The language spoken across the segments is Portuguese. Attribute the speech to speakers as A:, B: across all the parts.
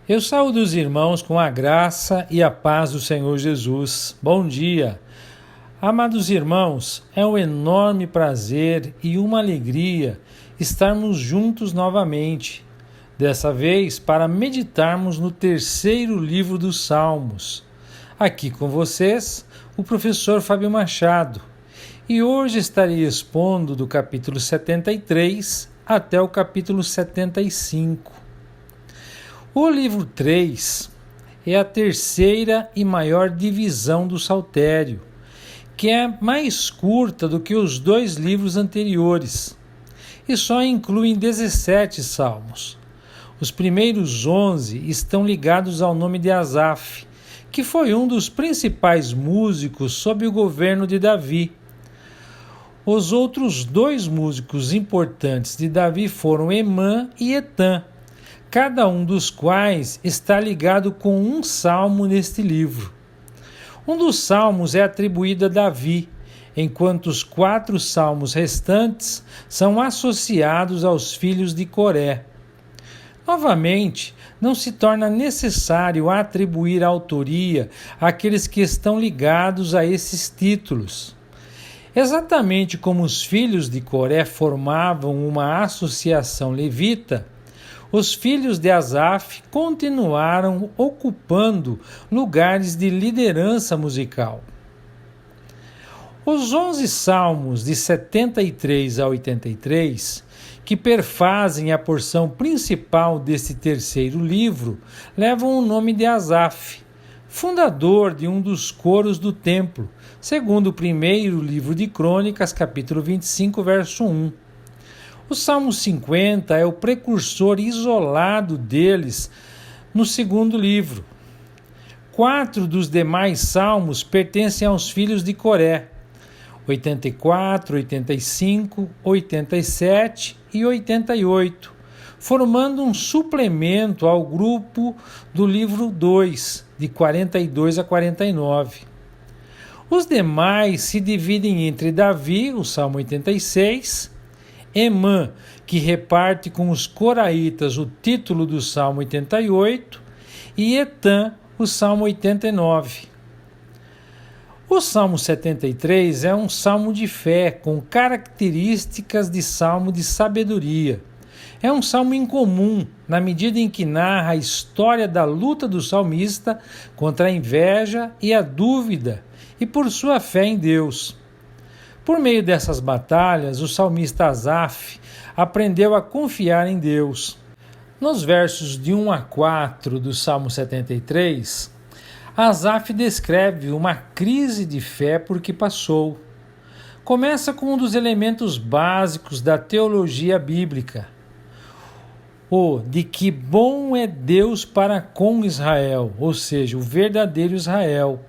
A: Eu saúdo os irmãos com a graça e a paz do Senhor Jesus. Bom dia. Amados irmãos, é um enorme prazer e uma alegria estarmos juntos novamente. Dessa vez para meditarmos no terceiro livro dos Salmos. Aqui com vocês, o professor Fábio Machado. E hoje estarei expondo do capítulo 73 até o capítulo 75. O livro 3 é a terceira e maior divisão do Saltério, que é mais curta do que os dois livros anteriores, e só incluem 17 salmos. Os primeiros 11 estão ligados ao nome de Asaf, que foi um dos principais músicos sob o governo de Davi. Os outros dois músicos importantes de Davi foram Emã e Etã, cada um dos quais está ligado com um salmo neste livro. Um dos salmos é atribuído a Davi, enquanto os 4 salmos restantes são associados aos filhos de Coré. Novamente, não se torna necessário atribuir a autoria àqueles que estão ligados a esses títulos. Exatamente como os filhos de Coré formavam uma associação levita, os filhos de Asaf continuaram ocupando lugares de liderança musical. Os 11 salmos de 73 a 83, que perfazem a porção principal deste terceiro livro, levam o nome de Asaf, fundador de um dos coros do templo, segundo o primeiro livro de Crônicas, capítulo 25, verso 1. O Salmo 50 é o precursor isolado deles no segundo livro. 4 dos demais salmos pertencem aos filhos de Coré: 84, 85, 87 e 88, formando um suplemento ao grupo do livro 2, de 42 a 49. Os demais se dividem entre Davi, o Salmo 86, Emã, que reparte com os coraitas o título do Salmo 88, e Etã, o Salmo 89. O Salmo 73 é um salmo de fé, com características de salmo de sabedoria. É um salmo incomum, na medida em que narra a história da luta do salmista contra a inveja e a dúvida, e por sua fé em Deus. Por meio dessas batalhas, o salmista Asaf aprendeu a confiar em Deus. Nos versos de 1 a 4 do Salmo 73, Asaf descreve uma crise de fé por que passou. Começa com um dos elementos básicos da teologia bíblica, o de que bom é Deus para com Israel, ou seja, o verdadeiro Israel.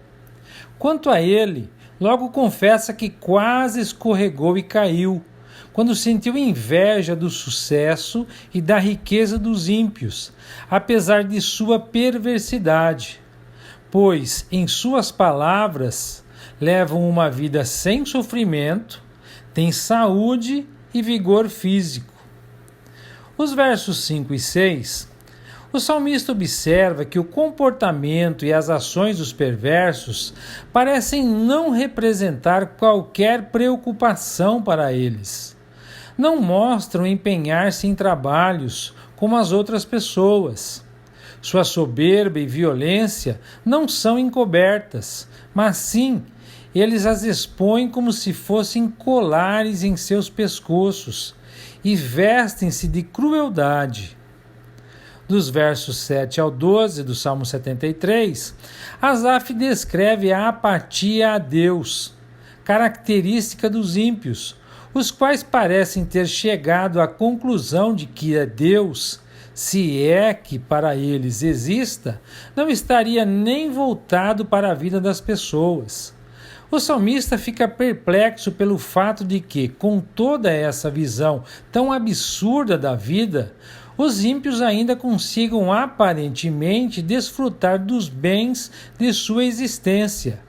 A: Quanto a ele, logo confessa que quase escorregou e caiu, quando sentiu inveja do sucesso e da riqueza dos ímpios, apesar de sua perversidade, pois, em suas palavras, levam uma vida sem sofrimento, têm saúde e vigor físico. Os versos 5 e 6, o salmista observa que o comportamento e as ações dos perversos parecem não representar qualquer preocupação para eles. Não mostram empenhar-se em trabalhos como as outras pessoas. Sua soberba e violência não são encobertas, mas sim, eles as expõem como se fossem colares em seus pescoços e vestem-se de crueldade. Dos versos 7 ao 12 do Salmo 73, Asaf descreve a apatia a Deus, característica dos ímpios, os quais parecem ter chegado à conclusão de que a Deus, se é que para eles exista, não estaria nem voltado para a vida das pessoas. O salmista fica perplexo pelo fato de que, com toda essa visão tão absurda da vida, os ímpios ainda consigam aparentemente desfrutar dos bens de sua existência.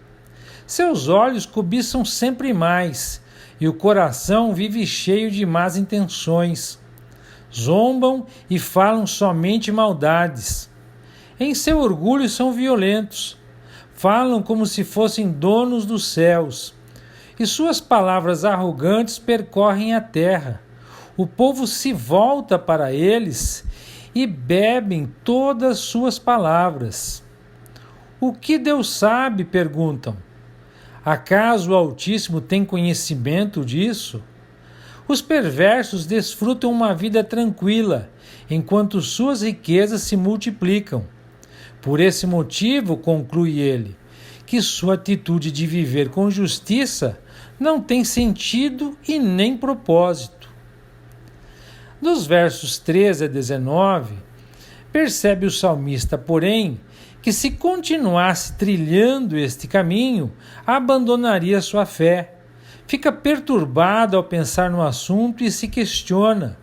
A: Seus olhos cobiçam sempre mais, e o coração vive cheio de más intenções. Zombam e falam somente maldades. Em seu orgulho são violentos, falam como se fossem donos dos céus, e suas palavras arrogantes percorrem a terra. O povo se volta para eles e bebem todas suas palavras. O que Deus sabe? Perguntam. Acaso o Altíssimo tem conhecimento disso? Os perversos desfrutam uma vida tranquila, enquanto suas riquezas se multiplicam. Por esse motivo, conclui ele, que sua atitude de viver com justiça não tem sentido e nem propósito. Dos versos 13 a 19, percebe o salmista, porém, que se continuasse trilhando este caminho, abandonaria sua fé. Fica perturbado ao pensar no assunto e se questiona: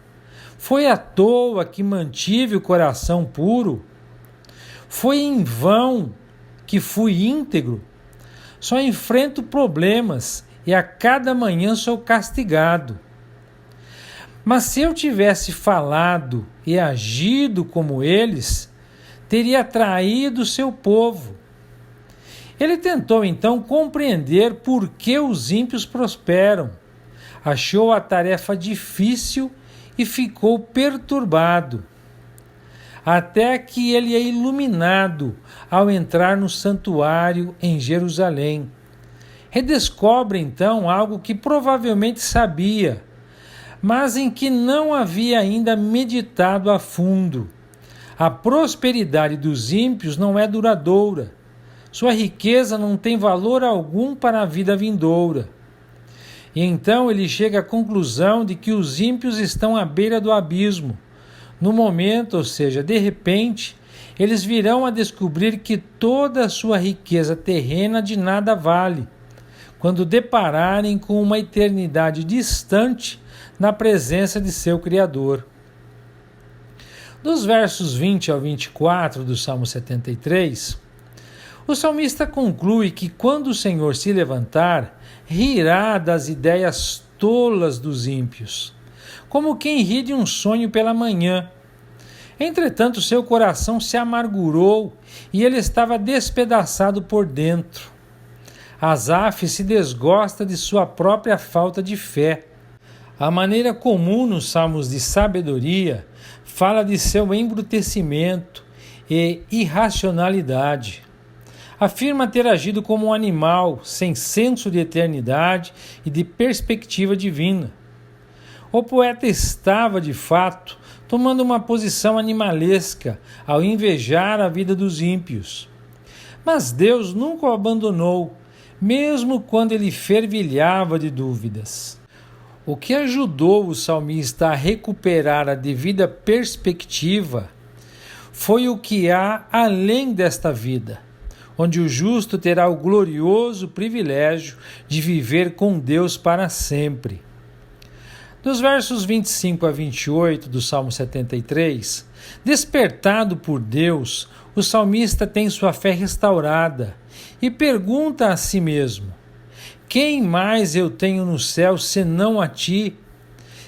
A: foi à toa que mantive o coração puro? Foi em vão que fui íntegro? Só enfrento problemas e a cada manhã sou castigado. Mas se eu tivesse falado e agido como eles, teria traído seu povo. Ele tentou então compreender por que os ímpios prosperam. Achou a tarefa difícil e ficou perturbado. Até que ele é iluminado ao entrar no santuário em Jerusalém. Redescobre então algo que provavelmente sabia, mas em que não havia ainda meditado a fundo. A prosperidade dos ímpios não é duradoura. Sua riqueza não tem valor algum para a vida vindoura. E então ele chega à conclusão de que os ímpios estão à beira do abismo. No momento, ou seja, de repente, eles virão a descobrir que toda a sua riqueza terrena de nada vale, quando depararem com uma eternidade distante na presença de seu Criador. Dos versos 20 ao 24 do Salmo 73, o salmista conclui que quando o Senhor se levantar, rirá das ideias tolas dos ímpios, como quem ri de um sonho pela manhã. Entretanto, seu coração se amargurou e ele estava despedaçado por dentro. Asaf se desgosta de sua própria falta de fé. A maneira comum nos salmos de sabedoria fala de seu embrutecimento e irracionalidade. Afirma ter agido como um animal, sem senso de eternidade e de perspectiva divina. O poeta estava, de fato, tomando uma posição animalesca ao invejar a vida dos ímpios. Mas Deus nunca o abandonou, mesmo quando ele fervilhava de dúvidas. O que ajudou o salmista a recuperar a devida perspectiva foi o que há além desta vida, onde o justo terá o glorioso privilégio de viver com Deus para sempre. Dos versos 25 a 28 do Salmo 73, despertado por Deus, o salmista tem sua fé restaurada e pergunta a si mesmo: quem mais eu tenho no céu senão a ti?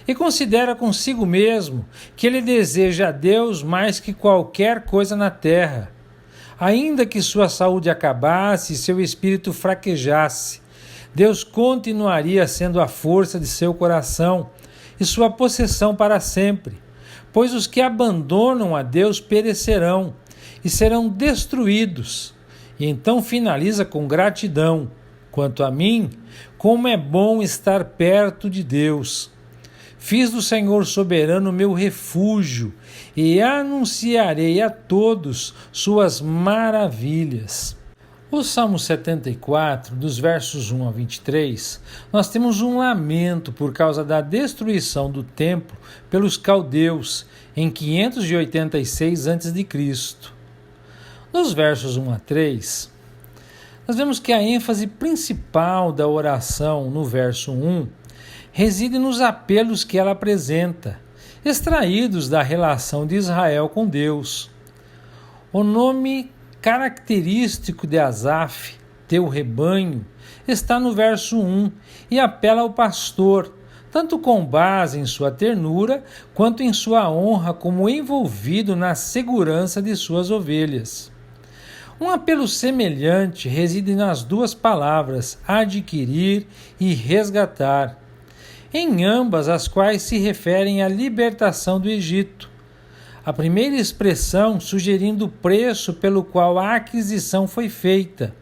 A: E considera consigo mesmo que ele deseja a Deus mais que qualquer coisa na terra. Ainda que sua saúde acabasse e seu espírito fraquejasse, Deus continuaria sendo a força de seu coração e sua possessão para sempre, pois os que abandonam a Deus perecerão e serão destruídos. E então finaliza com gratidão: quanto a mim, como é bom estar perto de Deus. Fiz do Senhor soberano meu refúgio e anunciarei a todos suas maravilhas. O Salmo 74, dos versos 1 a 23, nós temos um lamento por causa da destruição do templo pelos caldeus em 586 a.C. Nos versos 1 a 3, nós vemos que a ênfase principal da oração no verso 1 reside nos apelos que ela apresenta, extraídos da relação de Israel com Deus. O nome característico de Asaf, teu rebanho, está no verso 1 e apela ao pastor, tanto com base em sua ternura, quanto em sua honra como envolvido na segurança de suas ovelhas. Um apelo semelhante reside nas duas palavras adquirir e resgatar, em ambas as quais se referem à libertação do Egito. A primeira expressão sugerindo o preço pelo qual a aquisição foi feita,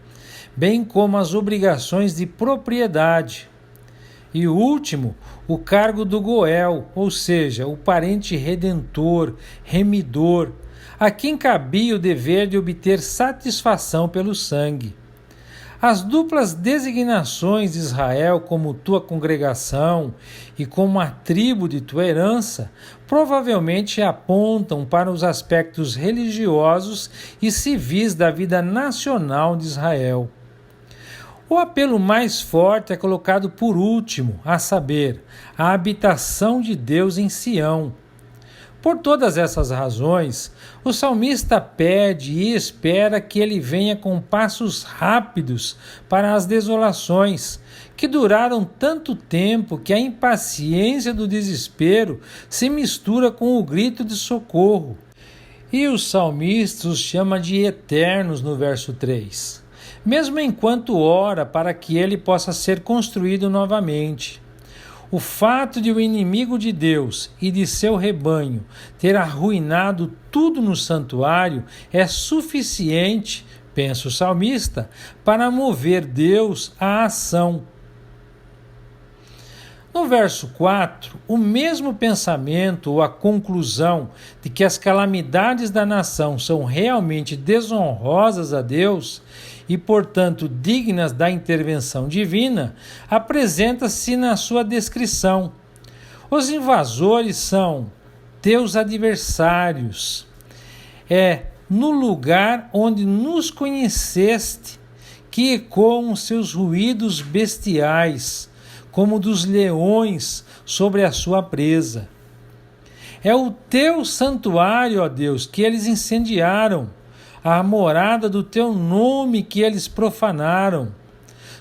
A: bem como as obrigações de propriedade. E o último, o cargo do Goel, ou seja, o parente redentor, remidor, a quem cabia o dever de obter satisfação pelo sangue. As duplas designações de Israel como tua congregação e como a tribo de tua herança provavelmente apontam para os aspectos religiosos e civis da vida nacional de Israel. O apelo mais forte é colocado por último, a saber, a habitação de Deus em Sião. Por todas essas razões, o salmista pede e espera que ele venha com passos rápidos para as desolações, que duraram tanto tempo que a impaciência do desespero se mistura com o grito de socorro. E o salmista os chama de eternos no verso 3, mesmo enquanto ora para que ele possa ser construído novamente. O fato de o inimigo de Deus e de seu rebanho ter arruinado tudo no santuário é suficiente, pensa o salmista, para mover Deus à ação. No verso 4, o mesmo pensamento ou a conclusão de que as calamidades da nação são realmente desonrosas a Deus e, portanto, dignas da intervenção divina, apresenta-se na sua descrição. Os invasores são teus adversários. É no lugar onde nos conheceste que ecoam seus ruídos bestiais, como dos leões sobre a sua presa. É o teu santuário, ó Deus, que eles incendiaram, a morada do teu nome que eles profanaram.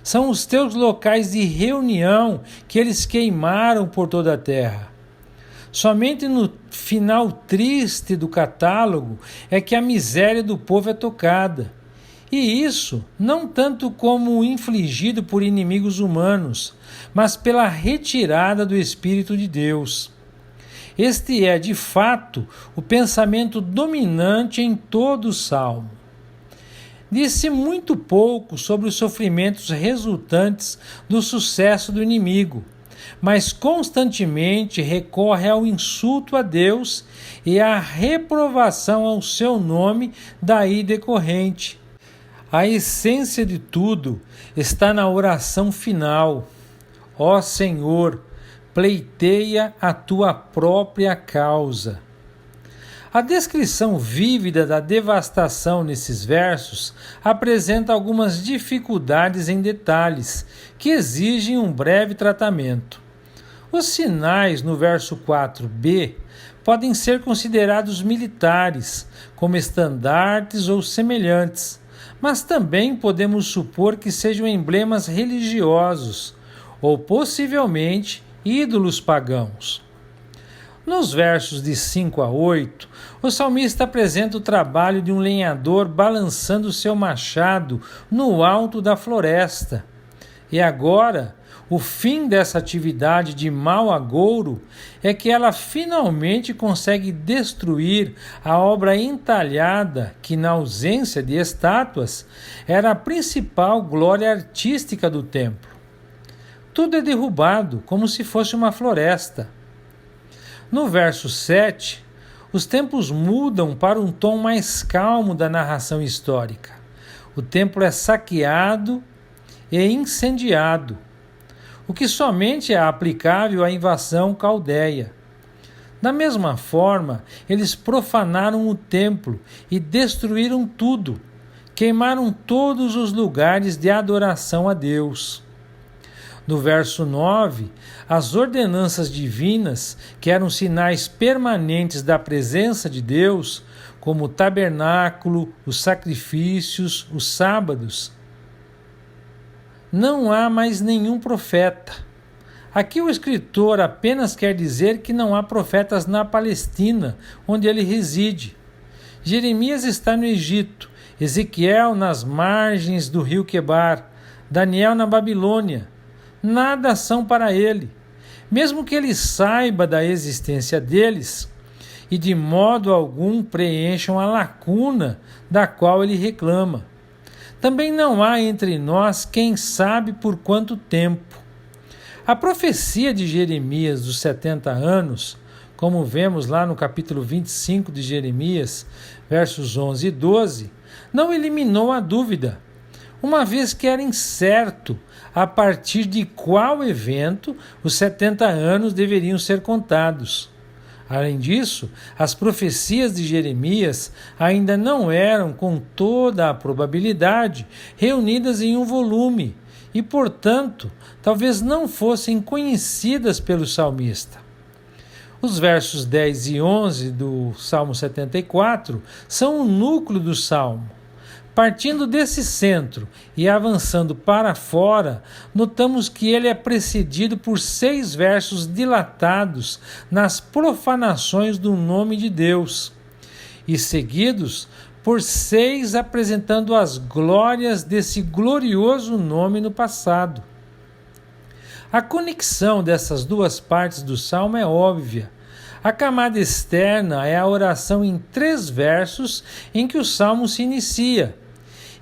A: São os teus locais de reunião que eles queimaram por toda a terra. Somente no final triste do catálogo é que a miséria do povo é tocada. E isso não tanto como infligido por inimigos humanos, mas pela retirada do Espírito de Deus. Este é, de fato, o pensamento dominante em todo o Salmo. Disse muito pouco sobre os sofrimentos resultantes do sucesso do inimigo, mas constantemente recorre ao insulto a Deus e à reprovação ao seu nome daí decorrente. A essência de tudo está na oração final. Ó Senhor, pleiteia a tua própria causa. A descrição vívida da devastação nesses versos apresenta algumas dificuldades em detalhes, que exigem um breve tratamento. Os sinais no verso 4b podem ser considerados militares, como estandartes ou semelhantes, mas também podemos supor que sejam emblemas religiosos, ou possivelmente ídolos pagãos. Nos versos de 5 a 8, o salmista apresenta o trabalho de um lenhador balançando seu machado no alto da floresta. E agora, o fim dessa atividade de mau agouro é que ela finalmente consegue destruir a obra entalhada que, na ausência de estátuas, era a principal glória artística do templo. Tudo é derrubado como se fosse uma floresta. No verso 7, os tempos mudam para um tom mais calmo da narração histórica. O templo é saqueado e incendiado, o que somente é aplicável à invasão caldeia. Da mesma forma, eles profanaram o templo e destruíram tudo, queimaram todos os lugares de adoração a Deus. No verso 9, as ordenanças divinas, que eram sinais permanentes da presença de Deus, como o tabernáculo, os sacrifícios, os sábados. Não há mais nenhum profeta. Aqui o escritor apenas quer dizer que não há profetas na Palestina, onde ele reside. Jeremias está no Egito, Ezequiel nas margens do rio Quebar, Daniel na Babilônia. Nada são para ele. Mesmo que ele saiba da existência deles, e de modo algum preencham a lacuna da qual ele reclama. Também não há entre nós quem sabe por quanto tempo. A profecia de Jeremias dos 70 anos, como vemos lá no capítulo 25 de Jeremias, versos 11 e 12, não eliminou a dúvida, uma vez que era incerto a partir de qual evento os 70 anos deveriam ser contados. Além disso, as profecias de Jeremias ainda não eram, com toda a probabilidade, reunidas em um volume e, portanto, talvez não fossem conhecidas pelo salmista. Os versos 10 e 11 do Salmo 74 são o núcleo do Salmo. Partindo desse centro e avançando para fora, notamos que ele é precedido por 6 versos dilatados nas profanações do nome de Deus, e seguidos por 6 apresentando as glórias desse glorioso nome no passado. A conexão dessas duas partes do Salmo é óbvia. A camada externa é a oração em 3 versos em que o Salmo se inicia,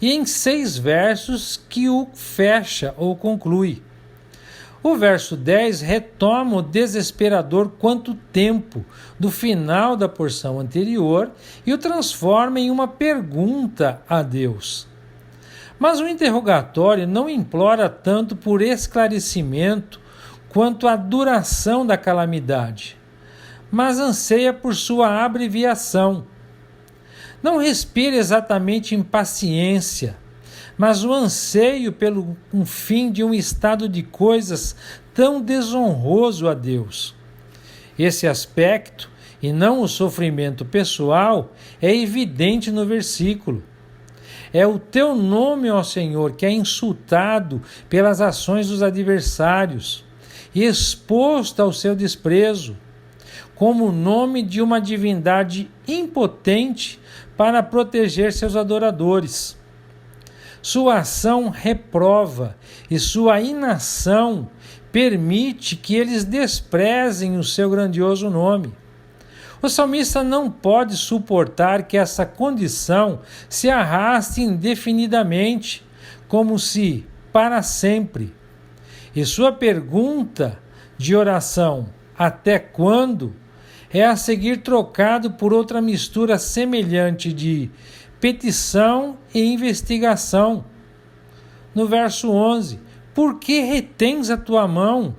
A: e em 6 versos que o fecha ou conclui. O verso 10 retoma o desesperador quanto tempo do final da porção anterior e o transforma em uma pergunta a Deus. Mas o interrogatório não implora tanto por esclarecimento quanto a duração da calamidade, mas anseia por sua abreviação. Não respira exatamente impaciência, mas o anseio pelo fim de um estado de coisas tão desonroso a Deus. Esse aspecto, e não o sofrimento pessoal, é evidente no versículo. É o teu nome, ó Senhor, que é insultado pelas ações dos adversários e exposto ao seu desprezo, como o nome de uma divindade impotente para proteger seus adoradores. Sua ação reprova e sua inação permite que eles desprezem o seu grandioso nome. O salmista não pode suportar que essa condição se arraste indefinidamente, como se para sempre. E sua pergunta de oração, até quando, é a seguir trocado por outra mistura semelhante de petição e investigação. No verso 11, por que retens a tua mão?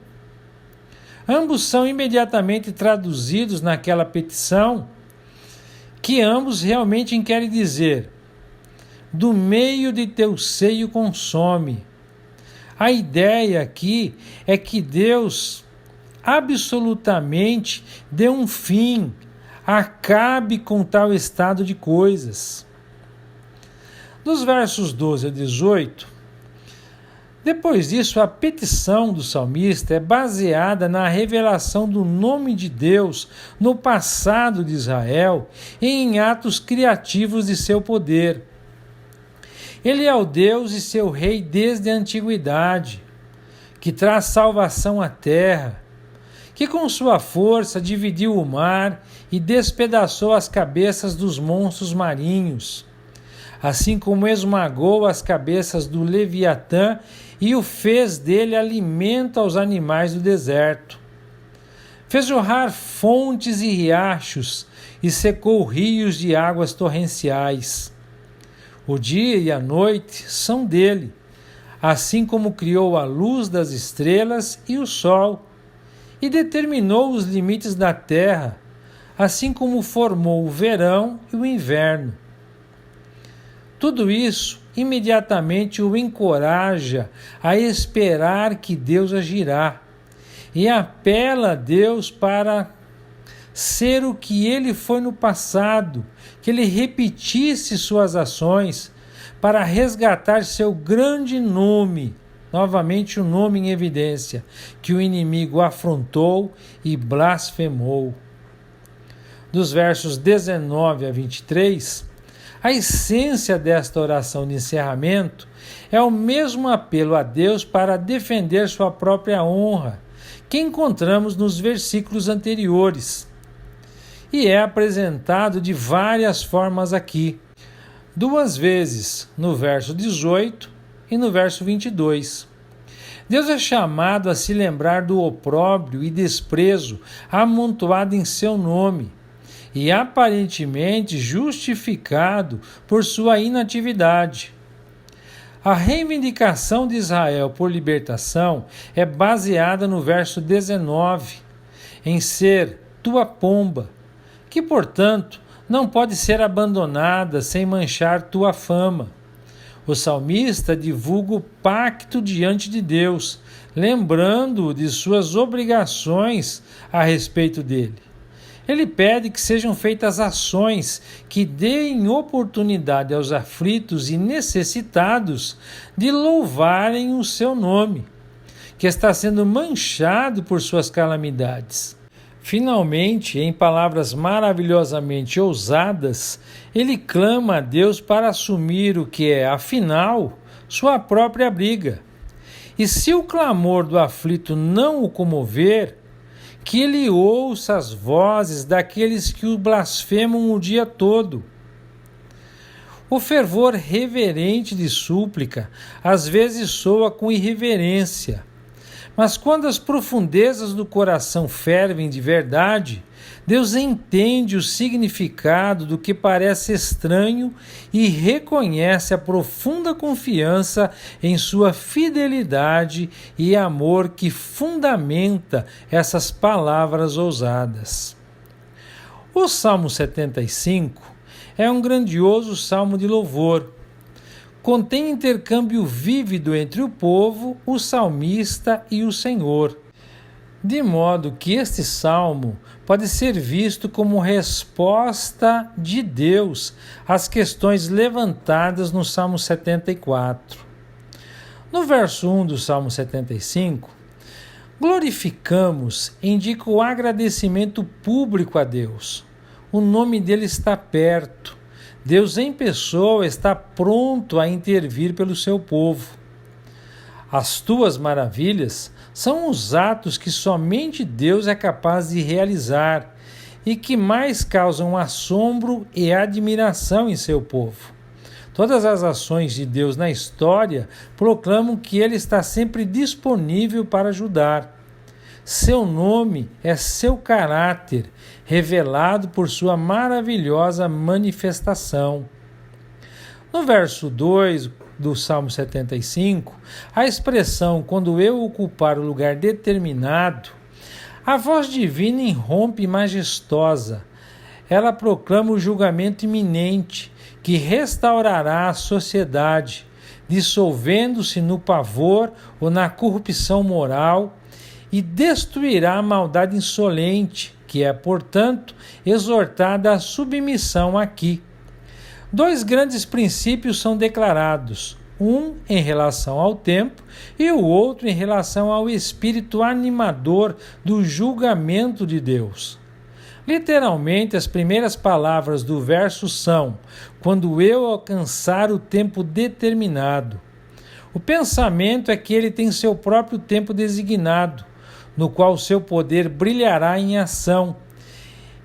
A: Ambos são imediatamente traduzidos naquela petição, que ambos realmente querem dizer: do meio de teu seio consome. A ideia aqui é que Deus absolutamente dê um fim, acabe com tal estado de coisas. Dos versos 12 a 18, depois disso, a petição do salmista é baseada na revelação do nome de Deus no passado de Israel e em atos criativos de seu poder. Ele é o Deus e seu Rei desde a antiguidade, que traz salvação à terra, que com sua força dividiu o mar e despedaçou as cabeças dos monstros marinhos, assim como esmagou as cabeças do Leviatã e o fez dele alimento aos animais do deserto. Fez jorrar fontes e riachos e secou rios de águas torrenciais. O dia e a noite são dele, assim como criou a luz das estrelas e o sol, e determinou os limites da terra, assim como formou o verão e o inverno. Tudo isso imediatamente o encoraja a esperar que Deus agirá e apela a Deus para ser o que ele foi no passado, que ele repetisse suas ações para resgatar seu grande nome novamente o nome em evidência, que o inimigo afrontou e blasfemou. Dos versos 19 a 23, a essência desta oração de encerramento é o mesmo apelo a Deus para defender sua própria honra, que encontramos nos versículos anteriores, e é apresentado de várias formas aqui, 2 vezes no verso 18 e no verso 22. Deus é chamado a se lembrar do opróbrio e desprezo amontoado em seu nome, e aparentemente justificado por sua inatividade. A reivindicação de Israel por libertação é baseada no verso 19, em ser tua pomba, que, portanto, não pode ser abandonada sem manchar tua fama. O salmista divulga o pacto diante de Deus, lembrando-o de suas obrigações a respeito dele. Ele pede que sejam feitas ações que deem oportunidade aos aflitos e necessitados de louvarem o seu nome, que está sendo manchado por suas calamidades. Finalmente, em palavras maravilhosamente ousadas, ele clama a Deus para assumir o que é, afinal, sua própria briga. E se o clamor do aflito não o comover, que ele ouça as vozes daqueles que o blasfemam o dia todo. O fervor reverente de súplica às vezes soa com irreverência, mas quando as profundezas do coração fervem de verdade, Deus entende o significado do que parece estranho e reconhece a profunda confiança em sua fidelidade e amor que fundamenta essas palavras ousadas. O Salmo 75 é um grandioso salmo de louvor. Contém intercâmbio vívido entre o povo, o salmista e o Senhor, de modo que este salmo pode ser visto como resposta de Deus às questões levantadas no Salmo 74. No verso 1 do Salmo 75, glorificamos indica o agradecimento público a Deus. O nome dele está perto. Deus em pessoa está pronto a intervir pelo seu povo. As tuas maravilhas são os atos que somente Deus é capaz de realizar e que mais causam assombro e admiração em seu povo. Todas as ações de Deus na história proclamam que Ele está sempre disponível para ajudar. Seu nome é seu caráter, revelado por sua maravilhosa manifestação. No verso 2 do Salmo 75, a expressão "quando eu ocupar o lugar determinado", a voz divina irrompe majestosa. Ela proclama o julgamento iminente que restaurará a sociedade, dissolvendo-se no pavor ou na corrupção moral, e destruirá a maldade insolente, que é, portanto, exortada à submissão aqui. 2 grandes princípios são declarados, um em relação ao tempo e o outro em relação ao espírito animador do julgamento de Deus. Literalmente, as primeiras palavras do verso são: quando eu alcançar o tempo determinado. O pensamento é que ele tem seu próprio tempo designado, no qual seu poder brilhará em ação,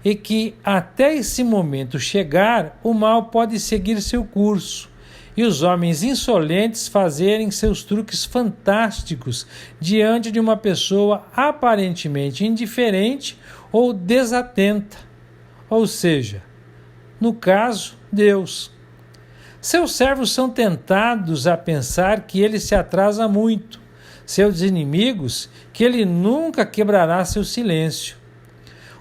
A: e que até esse momento chegar, o mal pode seguir seu curso, e os homens insolentes fazerem seus truques fantásticos diante de uma pessoa aparentemente indiferente ou desatenta, ou seja, no caso, Deus. Seus servos são tentados a pensar que ele se atrasa muito, seus inimigos que ele nunca quebrará seu silêncio.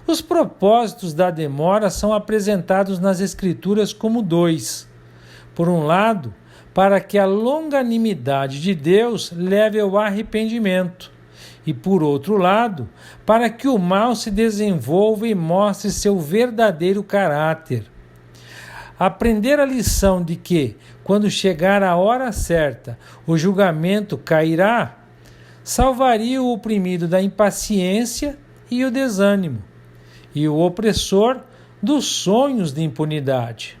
A: Os propósitos da demora são apresentados nas Escrituras como 2. Por um lado, para que a longanimidade de Deus leve ao arrependimento, e por outro lado, para que o mal se desenvolva e mostre seu verdadeiro caráter. aprender a lição de que, quando chegar a hora certa, o julgamento cairá, salvaria o oprimido da impaciência e o desânimo, e o opressor dos sonhos de impunidade.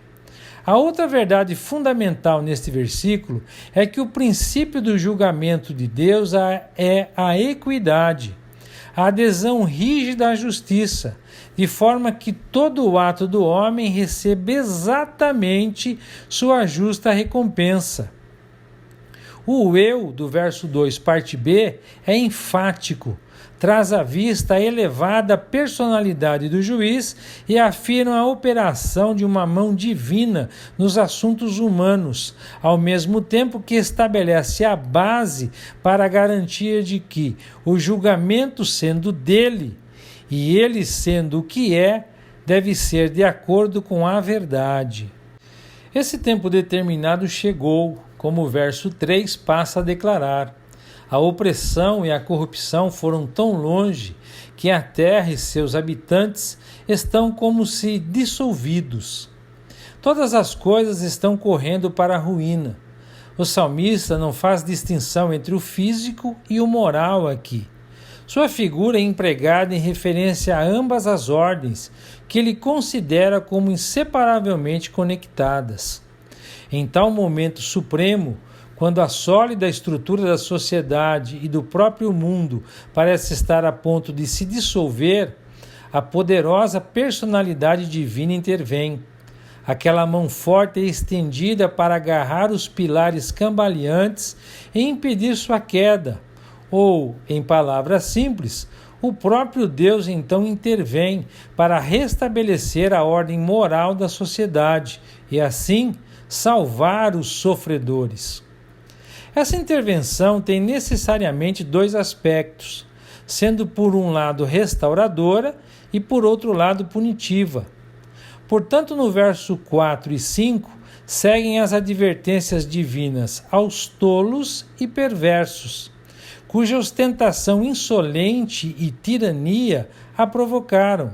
A: A outra verdade fundamental neste versículo é que o princípio do julgamento de Deus é a equidade, a adesão rígida à justiça, de forma que todo o ato do homem receba exatamente sua justa recompensa. O eu do verso 2, parte B, é enfático, traz à vista a elevada personalidade do juiz e afirma a operação de uma mão divina nos assuntos humanos, ao mesmo tempo que estabelece a base para a garantia de que, o julgamento sendo dele e ele sendo o que é, deve ser de acordo com a verdade. Esse tempo determinado chegou, como o verso 3 passa a declarar. A opressão e a corrupção foram tão longe que a terra e seus habitantes estão como se dissolvidos. Todas as coisas estão correndo para a ruína. O salmista não faz distinção entre o físico e o moral aqui. Sua figura é empregada em referência a ambas as ordens, que ele considera como inseparavelmente conectadas. Em tal momento supremo, quando a sólida estrutura da sociedade e do próprio mundo parece estar a ponto de se dissolver, a poderosa personalidade divina intervém. Aquela mão forte é estendida para agarrar os pilares cambaleantes e impedir sua queda. Ou, em palavras simples, o próprio Deus então intervém para restabelecer a ordem moral da sociedade e, assim, salvar os sofredores. Essa intervenção tem necessariamente dois aspectos, sendo por um lado restauradora e por outro lado punitiva. Portanto, no verso 4 e 5, seguem as advertências divinas aos tolos e perversos, cuja ostentação insolente e tirania a provocaram.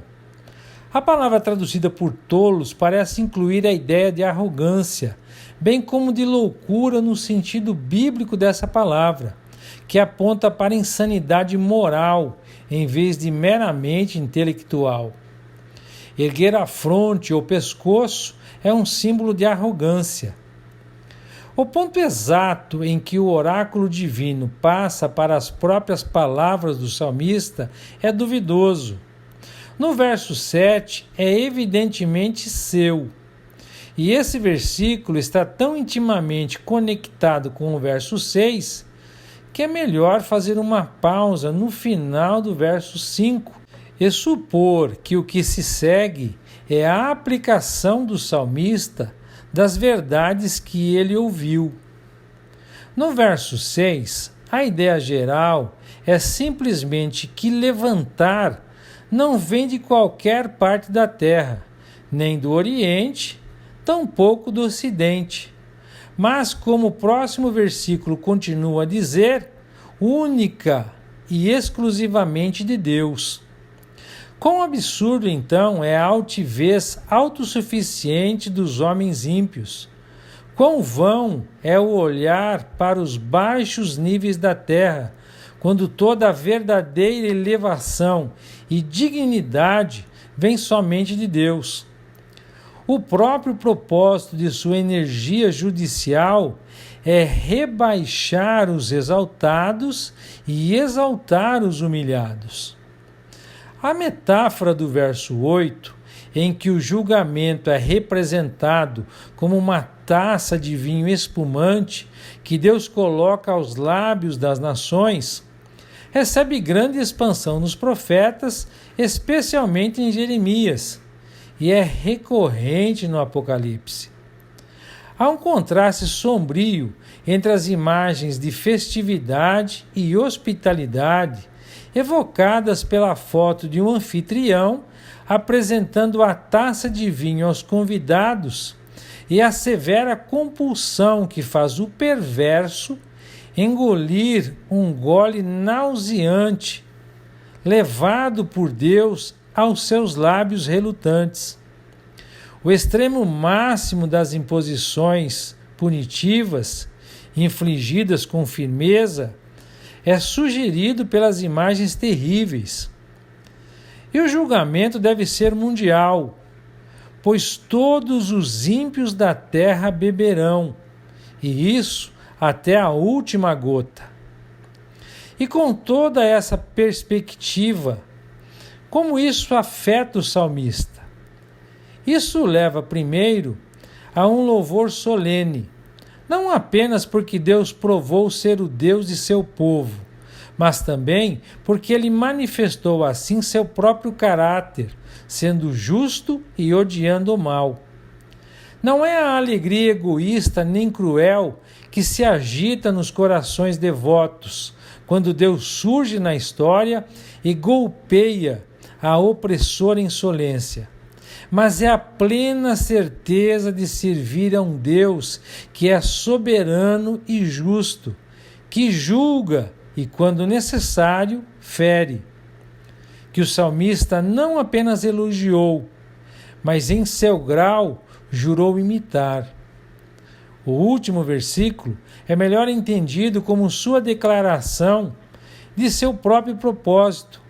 A: A palavra traduzida por tolos parece incluir a ideia de arrogância, bem como de loucura no sentido bíblico dessa palavra, que aponta para insanidade moral em vez de meramente intelectual. Erguer a fronte ou pescoço é um símbolo de arrogância. O ponto exato em que o oráculo divino passa para as próprias palavras do salmista é duvidoso. No verso 7 é evidentemente seu. E esse versículo está tão intimamente conectado com o verso 6 que é melhor fazer uma pausa no final do verso 5 e supor que o que se segue é a aplicação do salmista das verdades que ele ouviu. No verso 6, a ideia geral é simplesmente que levantar não vem de qualquer parte da terra, nem do Oriente, tampouco do Ocidente. Mas, como o próximo versículo continua a dizer, única e exclusivamente de Deus. Quão absurdo, então, é a altivez autossuficiente dos homens ímpios! Quão vão é o olhar para os baixos níveis da terra, quando toda a verdadeira elevação e dignidade vem somente de Deus. O próprio propósito de sua energia judicial é rebaixar os exaltados e exaltar os humilhados. A metáfora do verso 8, em que o julgamento é representado como uma taça de vinho espumante que Deus coloca aos lábios das nações, recebe grande expansão nos profetas, especialmente em Jeremias, e é recorrente no Apocalipse. Há um contraste sombrio entre as imagens de festividade e hospitalidade evocadas pela foto de um anfitrião apresentando a taça de vinho aos convidados e a severa compulsão que faz o perverso engolir um gole nauseante, levado por Deus aos seus lábios relutantes. O extremo máximo das imposições punitivas, infligidas com firmeza, é sugerido pelas imagens terríveis. E o julgamento deve ser mundial, pois todos os ímpios da terra beberão, e isso até a última gota. E com toda essa perspectiva, como isso afeta o salmista? Isso leva primeiro a um louvor solene, não apenas porque Deus provou ser o Deus de seu povo, mas também porque ele manifestou assim seu próprio caráter, sendo justo e odiando o mal. Não é a alegria egoísta nem cruel que se agita nos corações devotos, quando Deus surge na história e golpeia a opressora insolência, mas é a plena certeza de servir a um Deus que é soberano e justo, que julga e, quando necessário, fere. Que o salmista não apenas elogiou, mas em seu grau jurou imitar. O último versículo é melhor entendido como sua declaração de seu próprio propósito.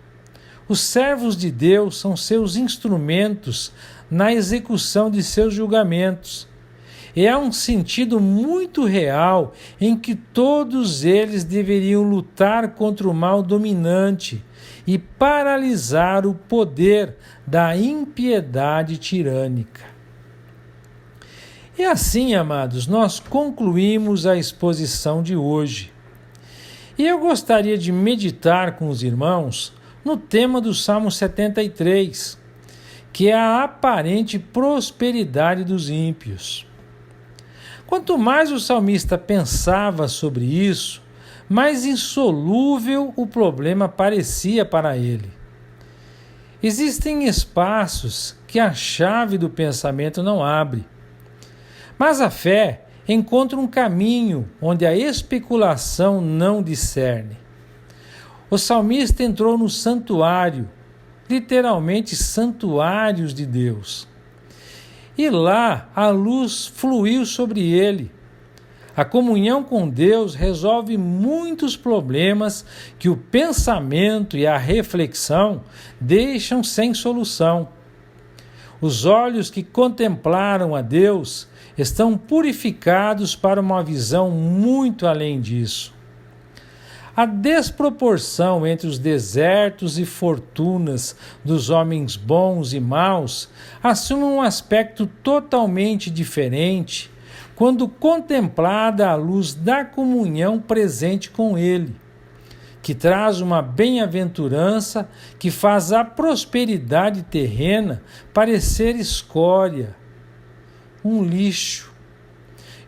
A: Os servos de Deus são seus instrumentos na execução de seus julgamentos. E há um sentido muito real em que todos eles deveriam lutar contra o mal dominante e paralisar o poder da impiedade tirânica. E assim, amados, nós concluímos a exposição de hoje. E eu gostaria de meditar com os irmãos no tema do Salmo 73, que é a aparente prosperidade dos ímpios. Quanto mais o salmista pensava sobre isso, mais insolúvel o problema parecia para ele. Existem espaços que a chave do pensamento não abre, mas a fé encontra um caminho onde a especulação não discerne. O salmista entrou no santuário, literalmente santuários de Deus. E lá a luz fluiu sobre ele. A comunhão com Deus resolve muitos problemas que o pensamento e a reflexão deixam sem solução. Os olhos que contemplaram a Deus estão purificados para uma visão muito além disso. A desproporção entre os desertos e fortunas dos homens bons e maus assume um aspecto totalmente diferente quando contemplada à luz da comunhão presente com Ele, que traz uma bem-aventurança que faz a prosperidade terrena parecer escória, um lixo,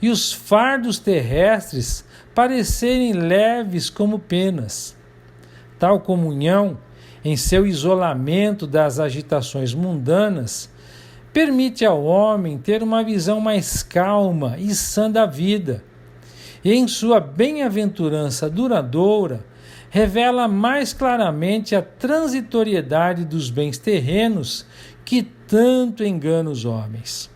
A: e os fardos terrestres parecerem leves como penas. Tal comunhão, em seu isolamento das agitações mundanas, permite ao homem ter uma visão mais calma e sã da vida, e em sua bem-aventurança duradoura, revela mais claramente a transitoriedade dos bens terrenos que tanto engana os homens.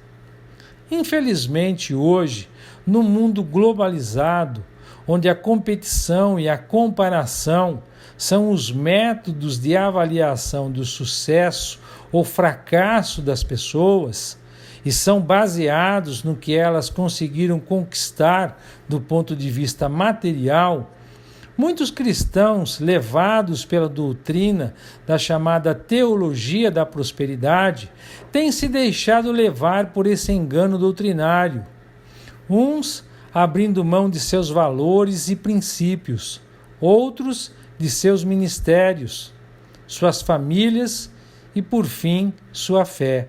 A: Infelizmente, hoje, no mundo globalizado, onde a competição e a comparação são os métodos de avaliação do sucesso ou fracasso das pessoas e são baseados no que elas conseguiram conquistar do ponto de vista material, muitos cristãos, levados pela doutrina da chamada teologia da prosperidade, têm se deixado levar por esse engano doutrinário. Uns abrindo mão de seus valores e princípios, outros de seus ministérios, suas famílias e, por fim, sua fé.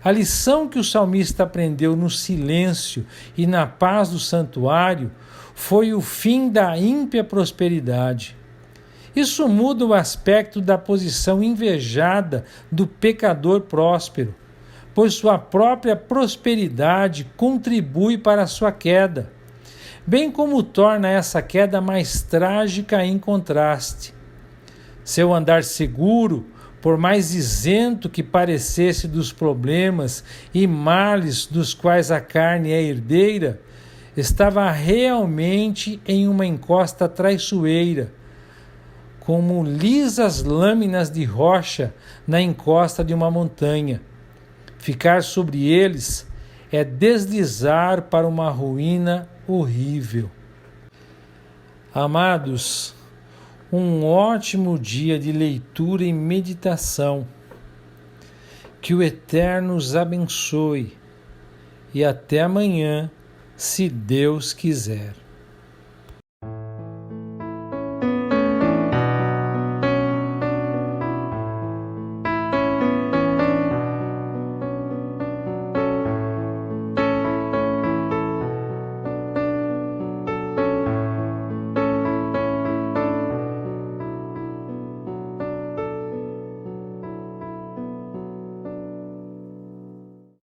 A: A lição que o salmista aprendeu no silêncio e na paz do santuário foi o fim da ímpia prosperidade. Isso muda o aspecto da posição invejada do pecador próspero, pois sua própria prosperidade contribui para a sua queda, bem como torna essa queda mais trágica em contraste. Seu andar seguro por mais isento que parecesse dos problemas e males dos quais a carne é herdeira, estava realmente em uma encosta traiçoeira, como lisas lâminas de rocha na encosta de uma montanha. Ficar sobre eles é deslizar para uma ruína horrível. Amados, um ótimo dia de leitura e meditação. Que o Eterno os abençoe e até amanhã, se Deus quiser.